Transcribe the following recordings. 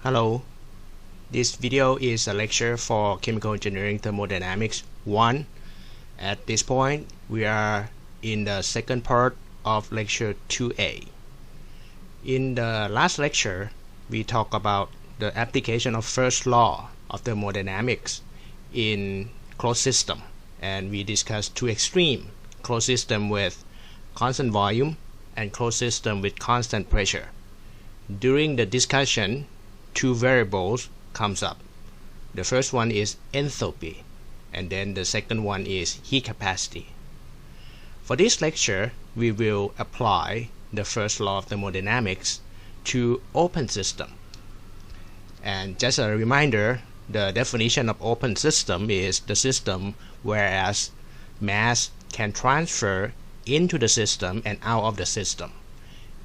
Hello, this video is a lecture for Chemical Engineering Thermodynamics I. At this point, we are in the second part of lecture 2A. In the last lecture, we talked about the application of first law of thermodynamics in closed system, and we discussed two extremes: closed system with constant volume and closed system with constant pressure. During the discussion, two variables comes up. The first one is enthalpy, and then the second one is heat capacity. For this lecture, we will apply the first law of thermodynamics to open system. And just a reminder, the definition of open system is the system whereas mass can transfer into the system and out of the system.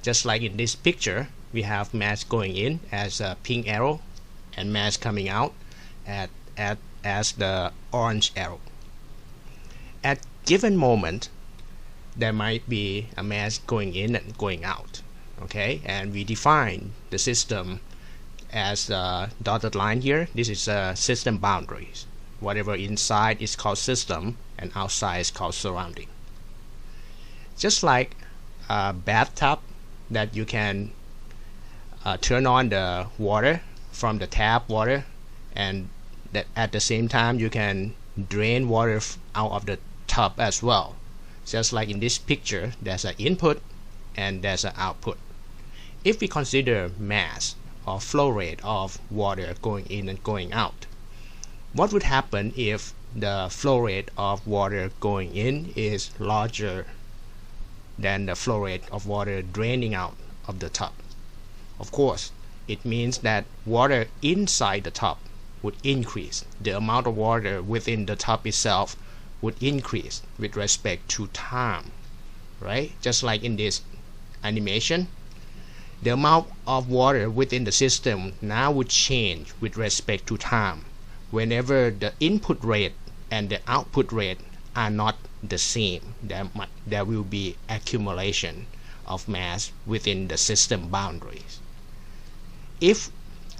Just like in this picture, we have mass going in as a pink arrow and mass coming out as the orange arrow. At given moment, there might be a mass going in and going out. Okay, and we define the system as a dotted line here. This is a system boundaries. Whatever inside is called system and outside is called surrounding. Just like a bathtub that you can turn on the water from the tap water, and that at the same time you can drain water out of the tub as well. Just like in this picture, there's an input and there's an output. If we consider mass or flow rate of water going in and going out, what would happen if the flow rate of water going in is larger than the flow rate of water draining out of the tub? Of course, it means that water inside the tub would increase. The amount of water within the tub itself would increase with respect to time, right? Just like in this animation, the amount of water within the system now would change with respect to time whenever the input rate and the output rate are not the same. There will be accumulation of mass within the system boundaries. If,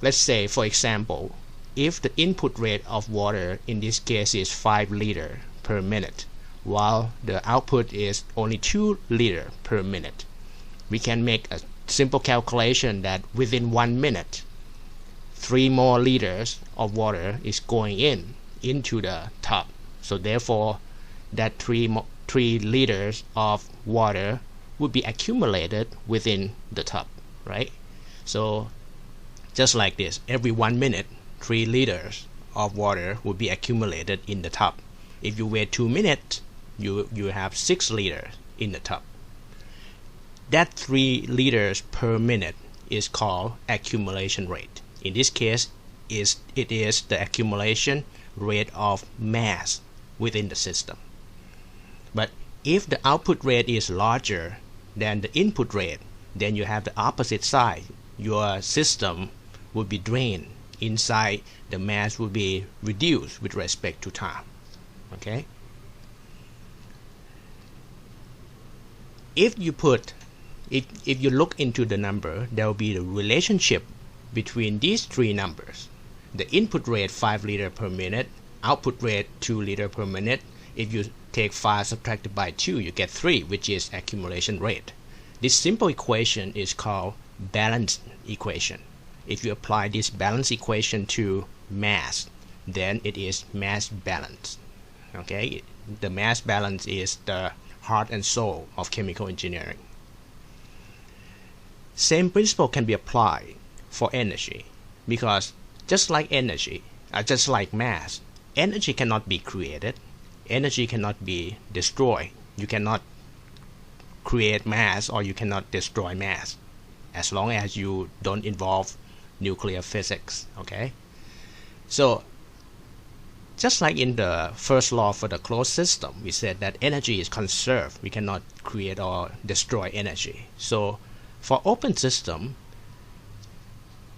let's say, for example, if the input rate of water in this case is 5 liters per minute, while the output is only 2 liters per minute, we can make a simple calculation that within 1 minute, 3 more liters of water is going into the tub. So therefore, that 3 liters of water would be accumulated within the tub, right? So just like this, every 1 minute, 3 liters of water would be accumulated in the tub. If you wait 2 minutes, you have 6 liters in the tub. That 3 liters per minute is called accumulation rate. In this case, it is the accumulation rate of mass within the system. But if the output rate is larger than the input rate, then you have the opposite side. Your system would be drained. Inside, the mass will be reduced with respect to time. Okay? If you look into the number, there will be the relationship between these three numbers. The input rate 5 liters per minute, output rate 2 liters per minute. If you take 5 subtracted by 2, you get 3, which is accumulation rate. This simple equation is called balance equation. If you apply this balance equation to mass, then it is mass balance. Okay, the mass balance is the heart and soul of chemical engineering. Same principle can be applied for energy, because just like mass, energy cannot be created, energy cannot be destroyed. You cannot create mass or you cannot destroy mass as long as you don't involve nuclear physics. Okay, so just like in the first law for the closed system, we said that energy is conserved. We cannot create or destroy energy. So for open system,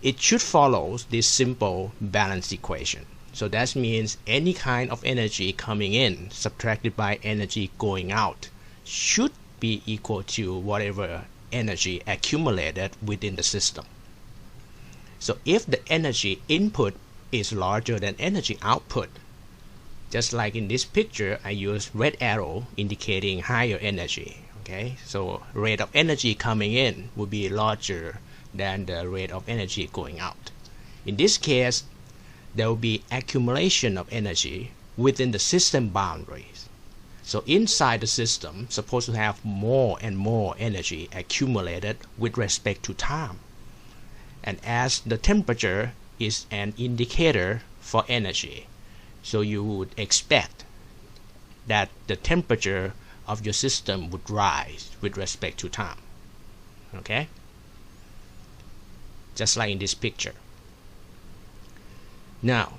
it should follow this simple balance equation. So that means any kind of energy coming in subtracted by energy going out should be equal to whatever energy accumulated within the system. So if the energy input is larger than energy output, just like in this picture, I use red arrow indicating higher energy. Okay, so rate of energy coming in will be larger than the rate of energy going out. In this case, there will be accumulation of energy within the system boundaries. So inside the system, supposed to have more and more energy accumulated with respect to time. And as the temperature is an indicator for energy, so you would expect that the temperature of your system would rise with respect to time. Okay? Just like in this picture. Now,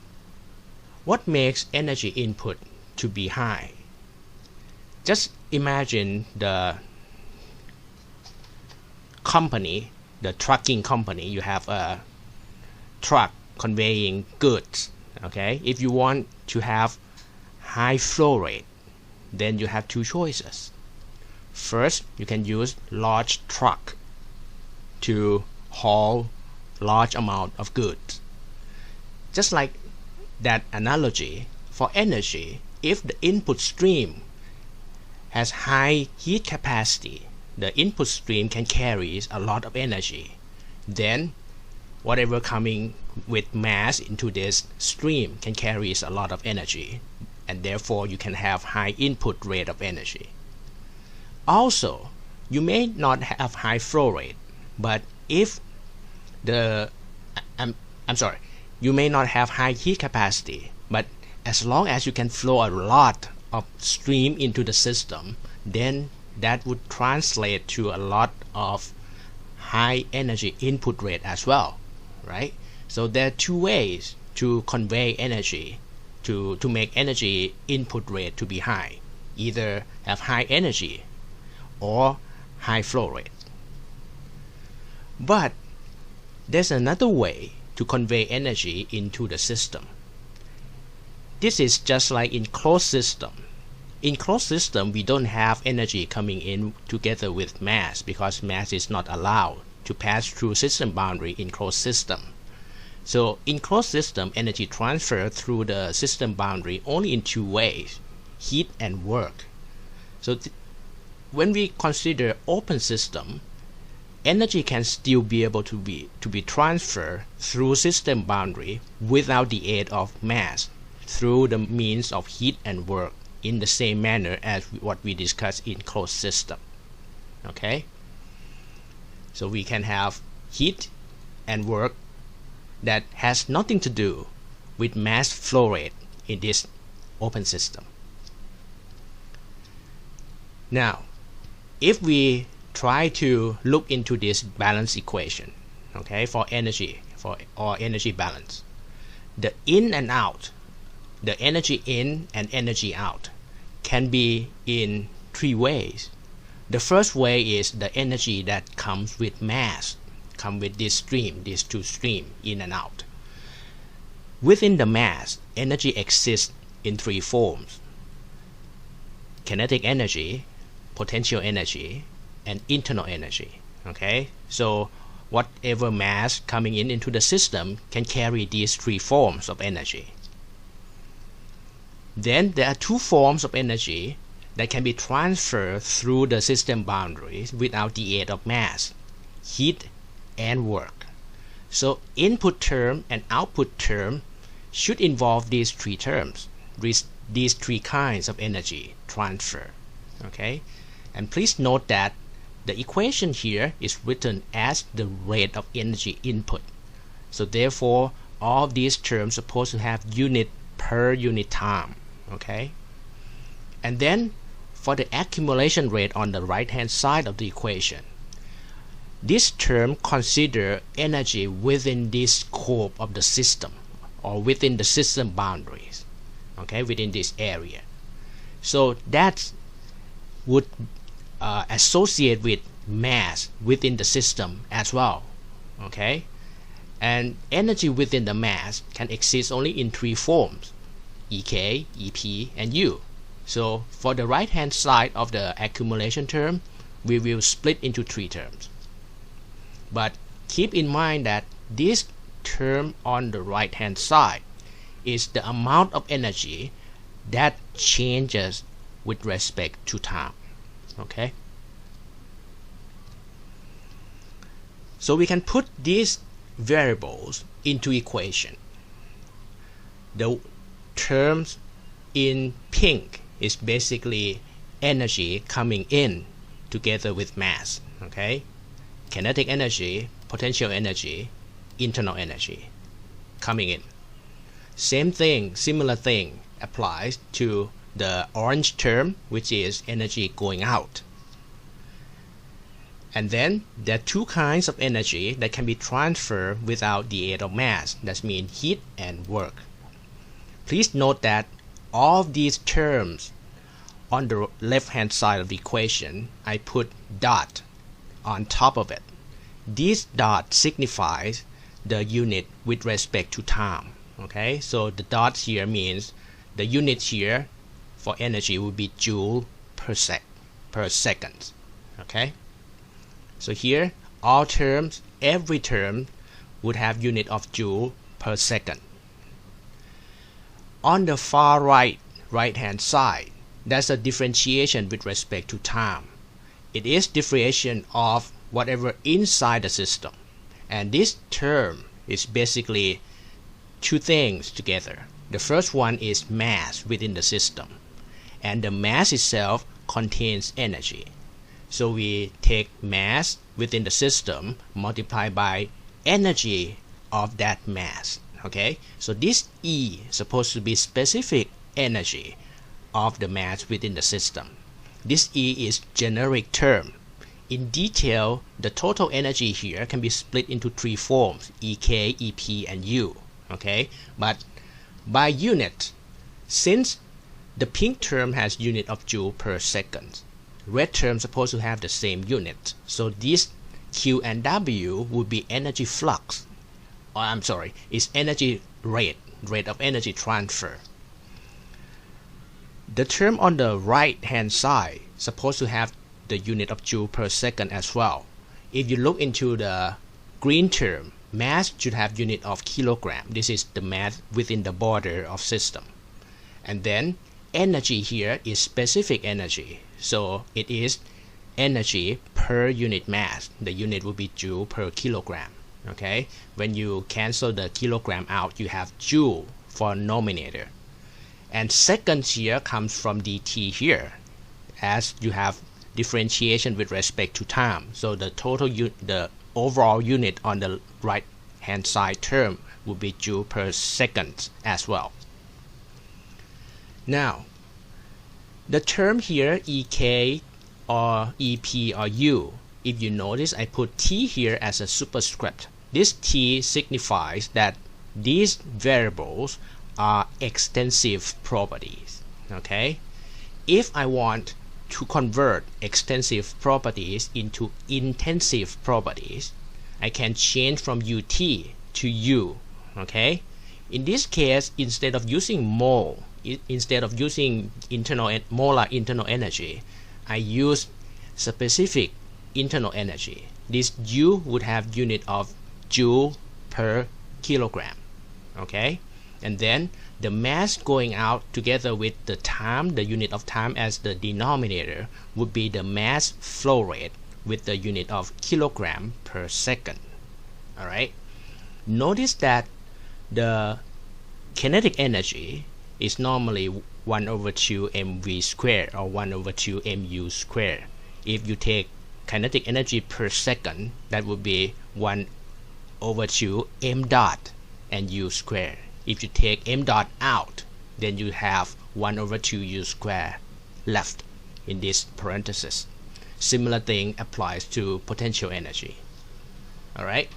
what makes energy input to be high? Just imagine the company, the trucking company. You have a truck conveying goods. Okay, if you want to have high flow rate, then you have two choices. First, you can use large truck to haul large amount of goods. Just like that analogy, for energy, if the input stream has high heat capacity, the input stream can carry a lot of energy. Then whatever coming with mass into this stream can carry a lot of energy, and therefore you can have high input rate of energy. Also, you may not have high flow rate, but if you may not have high heat capacity, but as long as you can flow a lot of stream into the system, then that would translate to a lot of high energy input rate as well, right? So there are two ways to convey energy, to make energy input rate to be high. Either have high energy or high flow rate. But there's another way to convey energy into the system. This is just like in closed system. In closed system, we don't have energy coming in together with mass because mass is not allowed to pass through system boundary in closed system. So in closed system, energy transfer through the system boundary only in two ways: heat and work. So when we consider open system, energy can still be able to be transferred through system boundary without the aid of mass, through the means of heat and work, in the same manner as what we discussed in closed system. Okay? So we can have heat and work that has nothing to do with mass flow rate in this open system. Now, if we try to look into this balance equation, okay, for energy, or energy balance, the in and out, the energy in and energy out, can be in three ways. The first way is the energy that comes with mass, come with this stream, these two streams, in and out. Within the mass, energy exists in three forms: kinetic energy, potential energy, and internal energy. Okay, so whatever mass coming into the system can carry these three forms of energy. Then there are two forms of energy that can be transferred through the system boundaries without the aid of mass: heat and work. So input term and output term should involve these three terms, these three kinds of energy transfer. Okay, and please note that the equation here is written as the rate of energy input. So therefore, all these terms are supposed to have unit per unit time. Okay, and then for the accumulation rate on the right hand side of the equation, this term consider energy within this scope of the system, or within the system boundaries, okay, within this area. So that would associate with mass within the system as well. Okay, and energy within the mass can exist only in three forms: EK, EP, and U. So for the right hand side of the accumulation term, we will split into three terms. But keep in mind that this term on the right hand side is the amount of energy that changes with respect to time. Okay, so we can put these variables into equation. The terms in pink is basically energy coming in together with mass. Okay, kinetic energy, potential energy, internal energy coming in. Same thing, similar thing applies to the orange term, which is energy going out. And then there are two kinds of energy that can be transferred without the aid of mass. That means heat and work. Please note that all of these terms on the left hand side of the equation, I put dot on top of it. This dot signifies the unit with respect to time. Okay, so the dot here means the unit here for energy will be joule per second. Okay, so here all terms, every term would have unit of joule per second. On the far right hand side, that's a differentiation with respect to time. It is differentiation of whatever inside the system, and this term is basically two things together. The first one is mass within the system, and the mass itself contains energy. So we take mass within the system multiplied by energy of that mass. Okay, so this E is supposed to be specific energy of the mass within the system. This E is generic term. In detail, the total energy here can be split into three forms: EK, EP, and U. Okay, but by unit, since the pink term has unit of joule per second, red term supposed to have the same unit. So this Q and W would be energy flux. Or I'm sorry, it's energy rate of energy transfer. The term on the right hand side supposed to have the unit of joule per second as well. If you look into the green term, mass should have unit of kilogram. This is the mass within the border of system. And then energy here is specific energy. So it is energy per unit mass. The unit will be joule per kilogram. Okay, when you cancel the kilogram out, you have joule for nominator. And seconds here comes from dt here, as you have differentiation with respect to time. So the total the overall unit on the right hand side term will be joule per second as well. Now the term here EK or EP or U, if you notice I put T here as a superscript. This T signifies that these variables are extensive properties. Okay, if I want to convert extensive properties into intensive properties, I can change from UT to U. Okay, in this case, instead of using mole, instead of using molar internal energy, I use specific internal energy. This U would have unit of joule per kilogram. Okay, and then the mass going out together with the time, the unit of time as the denominator, would be the mass flow rate with the unit of kilogram per second. Alright, notice that the kinetic energy is normally 1 over 2 mv squared or 1 over 2 mu squared. If you take kinetic energy per second, that would be 1 over 2 m dot and u squared. If you take m dot out, then you have 1 over 2 u squared left in this parenthesis. Similar thing applies to potential energy. Alright,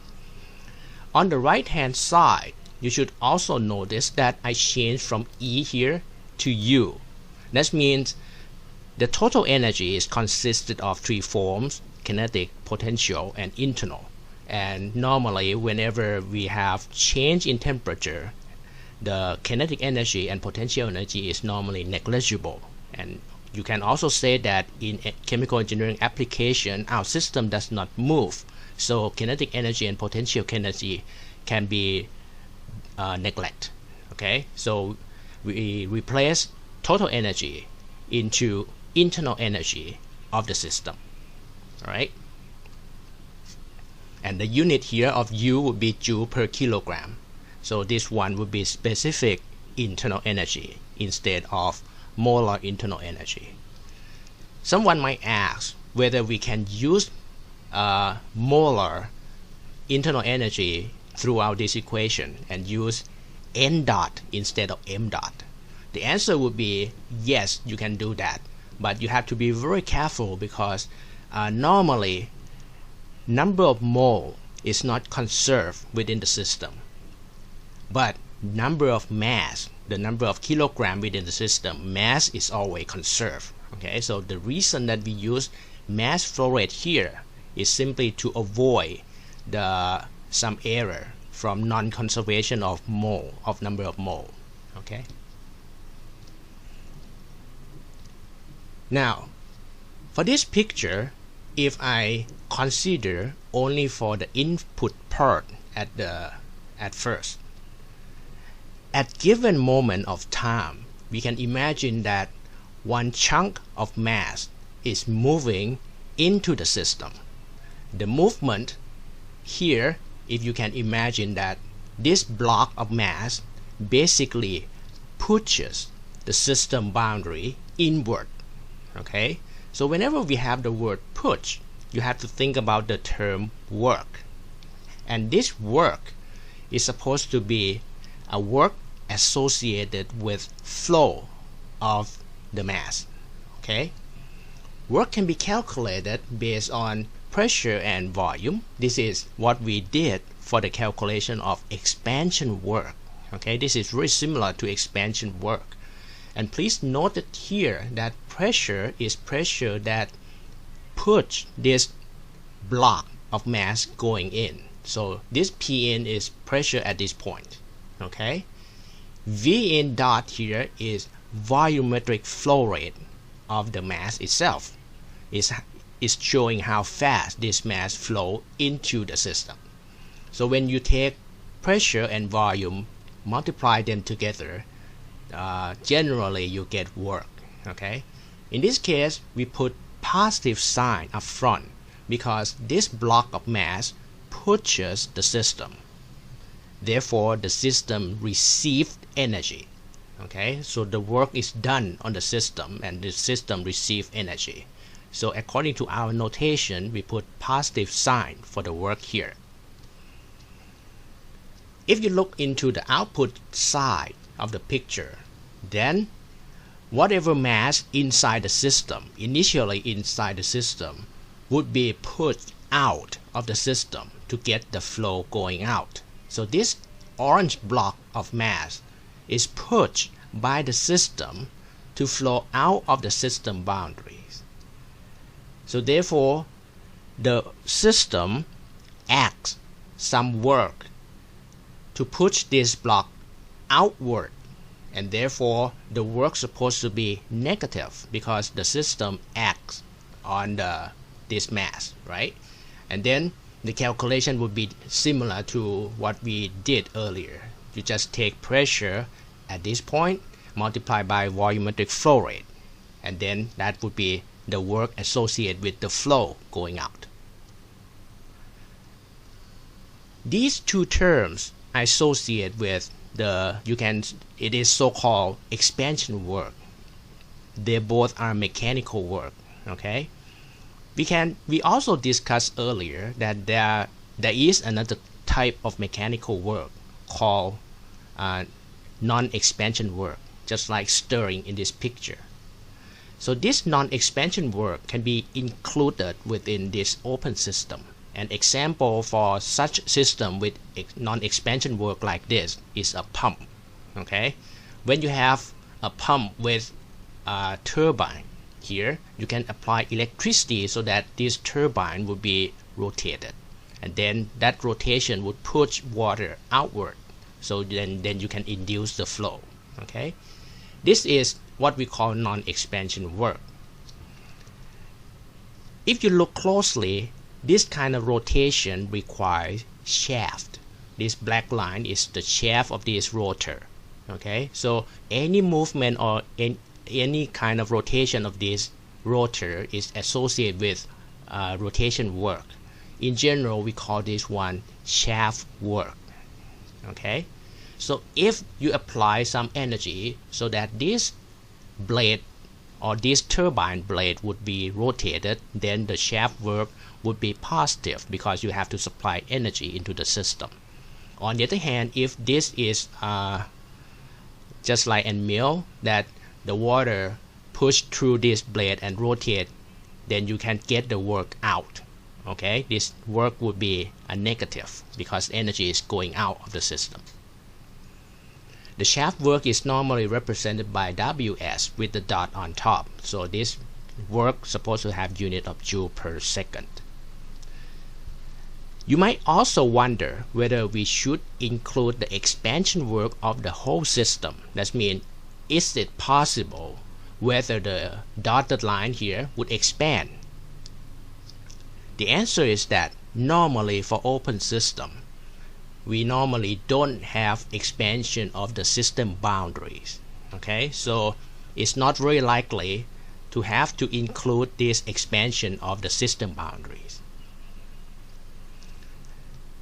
on the right hand side, you should also notice that I changed from E here to U. That means the total energy is consisted of three forms: kinetic, potential, and internal. And normally whenever we have change in temperature, the kinetic energy and potential energy is normally negligible. And you can also say that in a chemical engineering application, our system does not move, so kinetic energy and potential energy can be neglected. Okay, so we replace total energy into internal energy of the system. All right, and the unit here of U would be joule per kilogram. So this one would be specific internal energy instead of molar internal energy. Someone might ask whether we can use molar internal energy throughout this equation and use N dot instead of M dot. The answer would be yes, you can do that, but you have to be very careful because normally number of mole is not conserved within the system, but number of mass, the number of kilogram within the system, mass is always conserved. Okay, so the reason that we use mass flow rate here is simply to avoid some error from non-conservation of mole, of number of mole. Okay. Now, for this picture, if I consider only for the input part at first, at given moment of time, we can imagine that one chunk of mass is moving into the system. The movement here, if you can imagine that this block of mass basically pushes the system boundary inward. Okay, so whenever we have the word push, you have to think about the term work, and this work is supposed to be a work associated with flow of the mass. Okay, work can be calculated based on pressure and volume. This is what we did for the calculation of expansion work. Okay, this is very similar to expansion work. And please note that here that pressure is pressure that push this block of mass going in. So this Pn is pressure at this point. Okay, Vn dot here is volumetric flow rate of the mass itself. Is showing how fast this mass flow into the system. So when you take pressure and volume, multiply them together, generally you get work. Okay, in this case we put positive sign up front because this block of mass pushes the system, therefore the system received energy. Okay, so the work is done on the system and the system receives energy. So according to our notation, we put positive sign for the work here. If you look into the output side of the picture, then whatever mass inside the system, initially inside the system, would be pushed out of the system to get the flow going out. So this orange block of mass is pushed by the system to flow out of the system boundaries. So therefore, the system acts some work to push this block outward, and therefore the work supposed to be negative because the system acts on this mass, right? And then the calculation would be similar to what we did earlier. You just take pressure at this point, multiply by volumetric flow rate, and then that would be the work associated with the flow going out. These two terms associate with it is so-called expansion work. They both are mechanical work. Okay, we also discussed earlier that there is another type of mechanical work called non-expansion work, just like stirring in this picture. So this non-expansion work can be included within this open system. An example for such system with non-expansion work like this is a pump. Okay, when you have a pump with a turbine here, you can apply electricity so that this turbine would be rotated, and then that rotation would push water outward. So then you can induce the flow. Okay, this is what we call non-expansion work. If you look closely, this kind of rotation requires shaft. this black line is the shaft of this rotor. Okay, so any movement or any kind of rotation of this rotor is associated with rotation work. In general, we call this one shaft work. Okay, so if you apply some energy so that this blade or this turbine blade would be rotated, then the shaft work would be positive because you have to supply energy into the system. On the other hand, if this is just like a mill that the water push through this blade and rotate, then you can get the work out. Okay, this work would be a negative because energy is going out of the system. The shaft work is normally represented by Ws with the dot on top. So this work supposed to have unit of joule per second. You might also wonder whether we should include the expansion work of the whole system. That means, is it possible whether the dotted line here would expand? The answer is that normally for open system, we normally don't have expansion of the system boundaries. Okay, so it's not very likely to have to include this expansion of the system boundaries.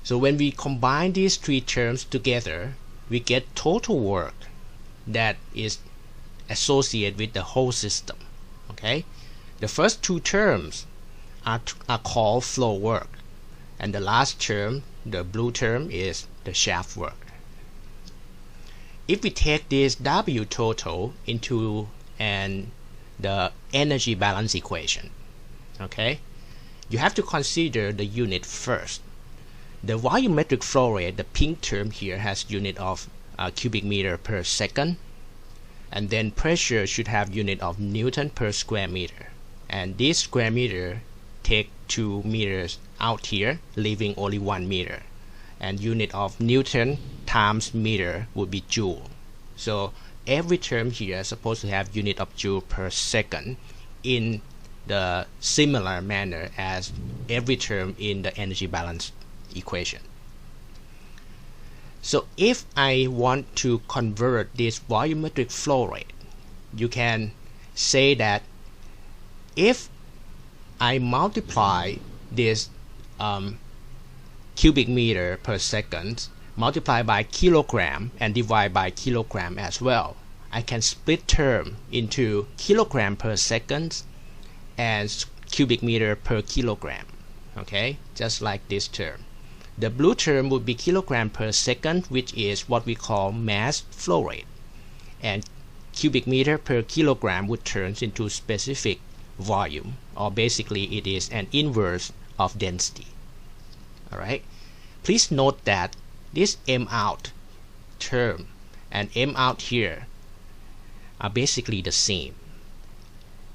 So when we combine these three terms together, we get total work that is associated with the whole system. Okay, the first two terms are called flow work, and the last term, the blue term, is the shaft work. If we take this W total into the energy balance equation, okay, you have to consider the unit first. The volumetric flow rate, the pink term here, has unit of cubic meter per second, and then pressure should have unit of Newton per square meter, and this square meter take 2 meters out here, leaving only 1 meter, and unit of Newton times meter would be joule. So every term here is supposed to have unit of joule per second in the similar manner as every term in the energy balance equation. So if I want to convert this volumetric flow rate, you can say that if I multiply this cubic meter per second multiply by kilogram and divide by kilogram as well, I can split term into kilogram per second and cubic meter per kilogram. Okay, just like this term. The blue term would be kilogram per second, which is what we call mass flow rate, and cubic meter per kilogram would turn into specific volume, or basically it is an inverse of density. Alright, please note that this M out term and M out here are basically the same.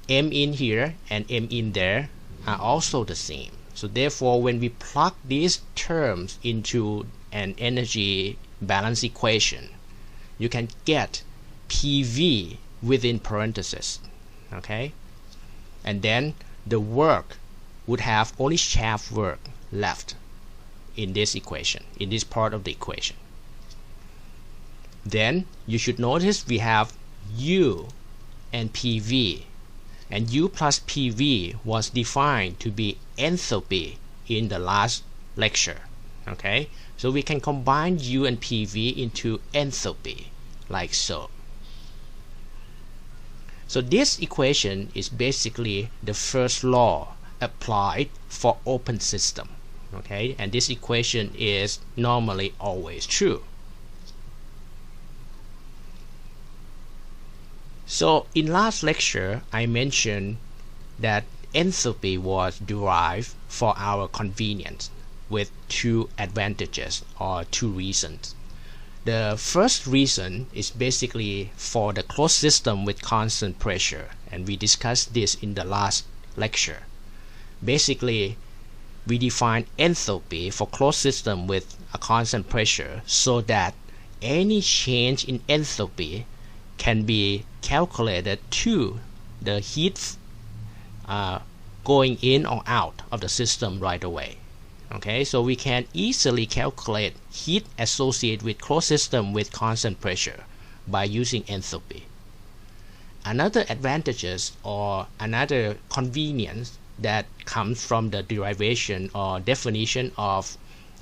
M in here and M in there are also the same. So therefore, when we plug these terms into an energy balance equation, you can get PV within parentheses. Okay, and then the work would have only shaft work left in this equation, in this part of the equation. Then you should notice we have U and PV, and U plus PV was defined to be enthalpy in the last lecture. Okay, so we can combine U and PV into enthalpy like so. So this equation is basically the first law applied for open system. Okay, and this equation is normally always true. So in last lecture, I mentioned that enthalpy was derived for our convenience with two advantages or two reasons. The first reason is basically for the closed system with constant pressure, and we discussed this in the last lecture. Basically, we define enthalpy for closed system with a constant pressure so that any change in enthalpy can be calculated to the heat going in or out of the system right away. Okay, so we can easily calculate heat associated with closed system with constant pressure by using enthalpy. Another advantages or another convenience that comes from the derivation or definition of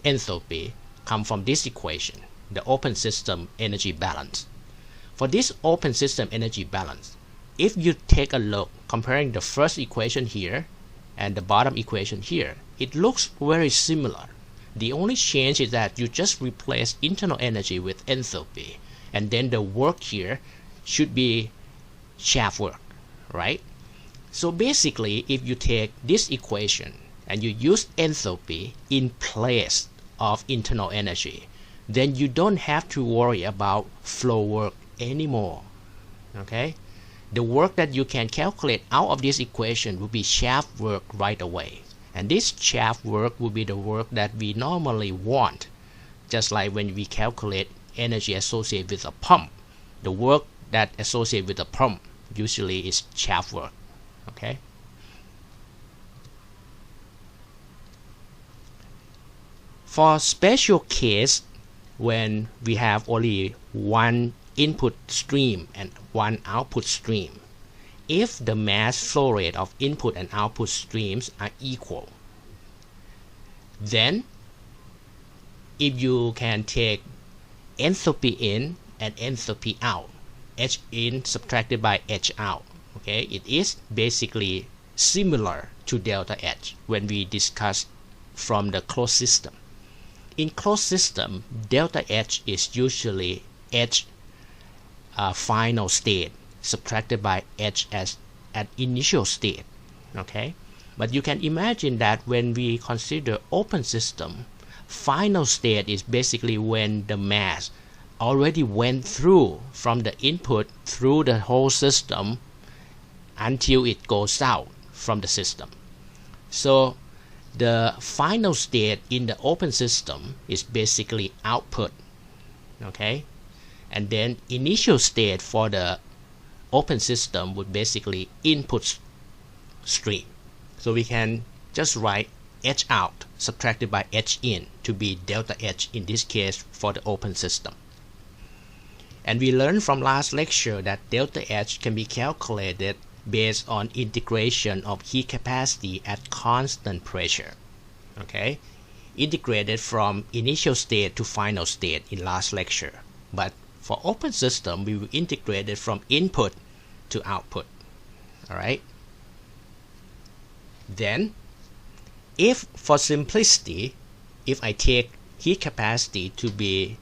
enthalpy come from this equation, the open system energy balance. For this open system energy balance, if you take a look comparing the first equation here and the bottom equation here, it looks very similar. The only change is that you just replace internal energy with enthalpy, and then the work here should be shaft work, right? So basically, if you take this equation and you use enthalpy in place of internal energy, then you don't have to worry about flow work anymore. Okay? The work that you can calculate out of this equation will be shaft work right away. And this shaft work will be the work that we normally want, just like when we calculate energy associated with a pump. The work that associated with a pump usually is shaft work. Okay. For special case, when we have only one input stream and one output stream, if the mass flow rate of input and output streams are equal, then if you can take enthalpy in and enthalpy out, H in subtracted by H out, okay, it is basically similar to delta H when we discuss from the closed system. In closed system, delta H is usually H final state subtracted by H as at initial state. Okay, but you can imagine that when we consider open system, final state is basically when the mass already went through from the input through the whole system until it goes out from the system. So the final state in the open system is basically output. Okay, and then initial state for the open system would basically input stream. So we can just write H out subtracted by H in to be delta H in this case for the open system. And we learned from last lecture that delta H can be calculated based on integration of heat capacity at constant pressure. Okay, integrated from initial state to final state in last lecture. But for open system, we will integrate it from input to output. All right. Then, if for simplicity, if I take heat capacity to be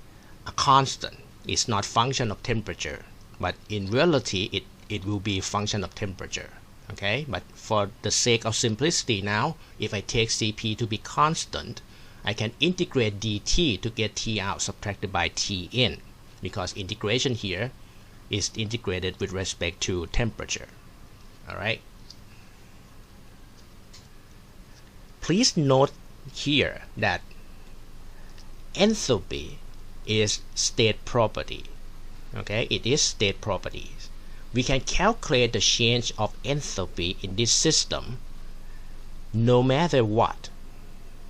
a constant, it's not function of temperature, but in reality, it will be function of temperature. Okay, but for the sake of simplicity now, if I take Cp to be constant, I can integrate dt to get T out subtracted by T in, because integration here is integrated with respect to temperature. All right. Please note here that enthalpy is state property. Okay, it is state properties. We can calculate the change of enthalpy in this system no matter what.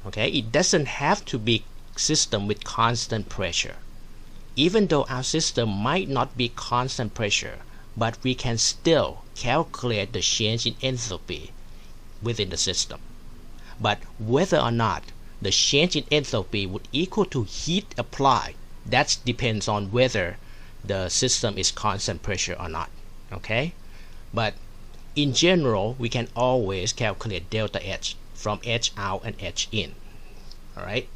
Okay, it doesn't have to be system with constant pressure. Even though our system might not be constant pressure, but we can still calculate the change in enthalpy within the system. But whether or not the change in enthalpy would equal to heat applied, that depends on whether the system is constant pressure or not. Okay, but in general, we can always calculate delta H from H out and H in. All right.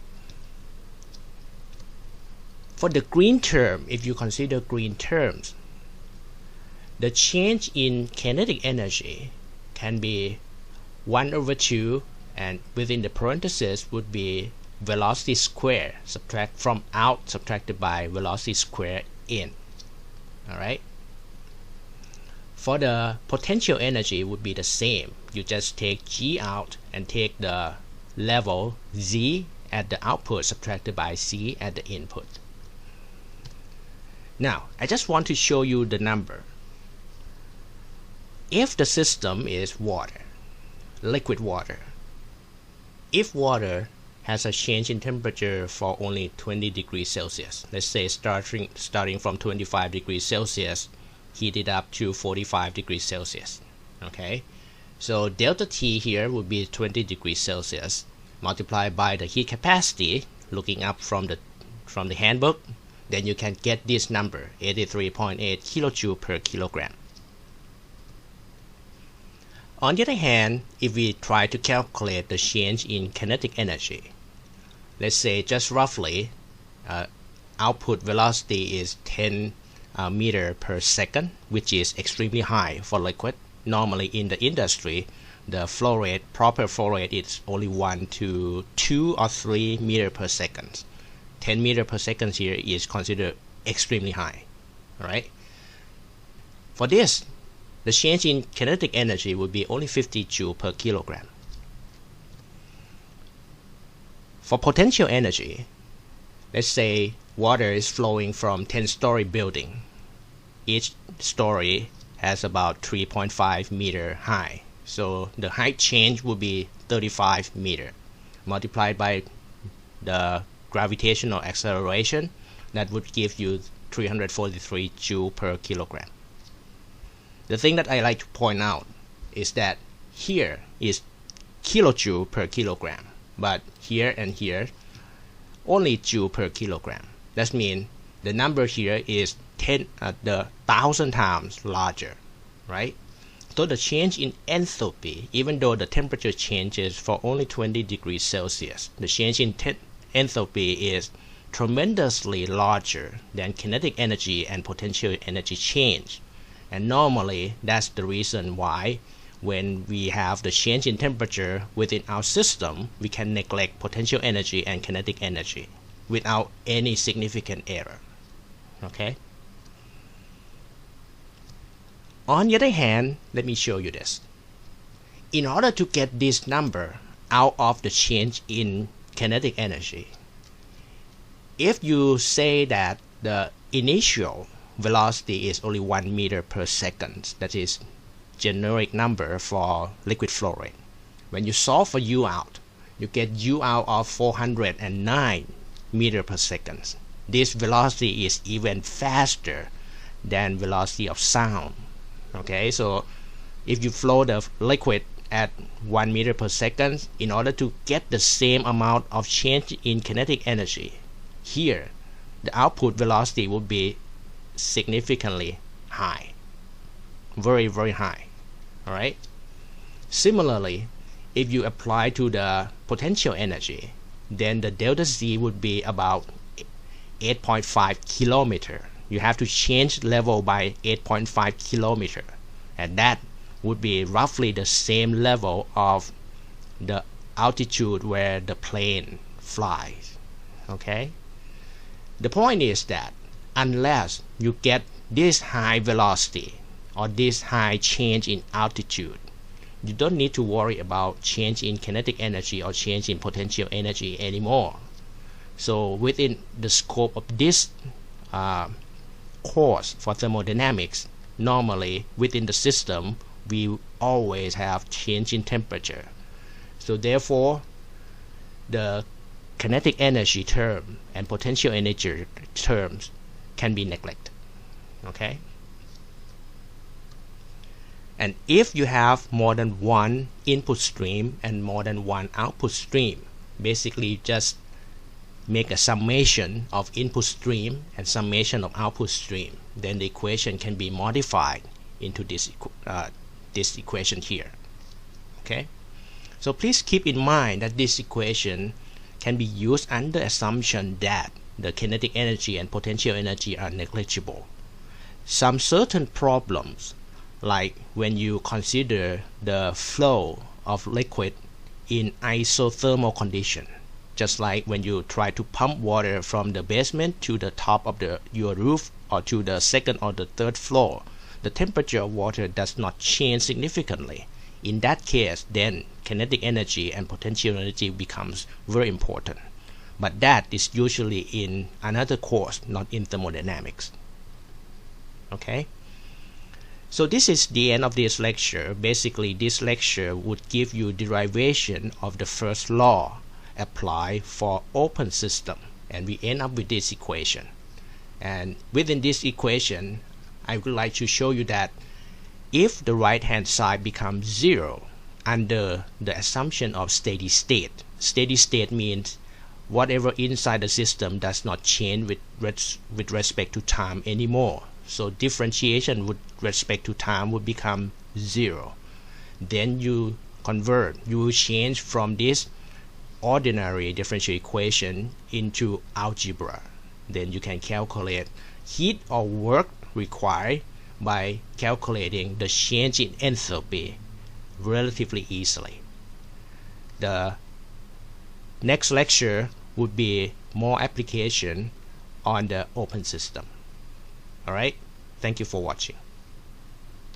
For the green term, if you consider green terms, the change in kinetic energy can be 1/2, and within the parentheses would be velocity square subtract from out subtracted by velocity square in. All right. For the potential energy would be the same. You just take G out and take the level Z at the output subtracted by C at the input. Now, I just want to show you the number. If the system is water, liquid water, if water has a change in temperature for only 20 degrees Celsius. Let's say starting from 25 degrees Celsius, heat it up to 45 degrees Celsius. Okay, so delta T here would be 20 degrees Celsius multiplied by the heat capacity, looking up from the handbook, then you can get this number, 83.8 kilojoule per kilogram. On the other hand, if we try to calculate the change in kinetic energy, let's say just roughly output velocity is 10 meter per second, which is extremely high for liquid. Normally in the industry, the flow rate, proper flow rate is only 1 to 2 or 3 meter per second. 10 meter per second here is considered extremely high. Alright. For this, the change in kinetic energy would be only 50 joule per kilogram. For potential energy, let's say water is flowing from 10-story building. Each story has about 3.5 meter high. So the height change would be 35 meter multiplied by the gravitational acceleration. That would give you 343 joule per kilogram. The thing that I like to point out is that here is kilojoule per kilogram, but here and here only joule per kilogram. That means the number here is 1,000 times larger, right? So the change in enthalpy, even though the temperature changes for only 20 degrees Celsius, the change in enthalpy is tremendously larger than kinetic energy and potential energy change. And normally that's the reason why when we have the change in temperature within our system, we can neglect potential energy and kinetic energy without any significant error. Okay? On the other hand, let me show you this. In order to get this number out of the change in kinetic energy, if you say that the initial velocity is only 1 meter per second, that is generic number for liquid flow rate. When you solve for U out, you get U out of 409 meter per second. This velocity is even faster than velocity of sound. Okay, so if you flow the liquid at 1 meter per second, in order to get the same amount of change in kinetic energy, here the output velocity would be significantly high, very high. All right. Similarly, if you apply to the potential energy, then the delta Z would be about 8.5 kilometer. You have to change level by 8.5 kilometer, and that would be roughly the same level of the altitude where the plane flies. Okay. The point is that unless you get this high velocity or this high change in altitude, you don't need to worry about change in kinetic energy or change in potential energy anymore. So within the scope of this course for thermodynamics, normally within the system we always have change in temperature. So therefore the kinetic energy term and potential energy terms can be neglected. Okay? And if you have more than one input stream and more than one output stream, basically just make a summation of input stream and summation of output stream, then the equation can be modified into this equation here. Okay? So please keep in mind that this equation can be used under assumption that the kinetic energy and potential energy are negligible. Some certain problems, like when you consider the flow of liquid in isothermal condition, just like when you try to pump water from the basement to the top of your roof or to the second or the third floor, the temperature of water does not change significantly. In that case, then kinetic energy and potential energy becomes very important. But that is usually in another course, not in thermodynamics. Okay? So this is the end of this lecture. Basically, this lecture would give you derivation of the first law apply for open system, and we end up with this equation. And within this equation, I would like to show you that if the right hand side becomes 0 under the assumption of steady state means whatever inside the system does not change with respect to time anymore. So differentiation with respect to time would become 0. Then you will change from this ordinary differential equation into algebra. Then you can calculate heat or work required by calculating the change in enthalpy relatively easily. The next lecture would be more application on the open system. Alright, thank you for watching.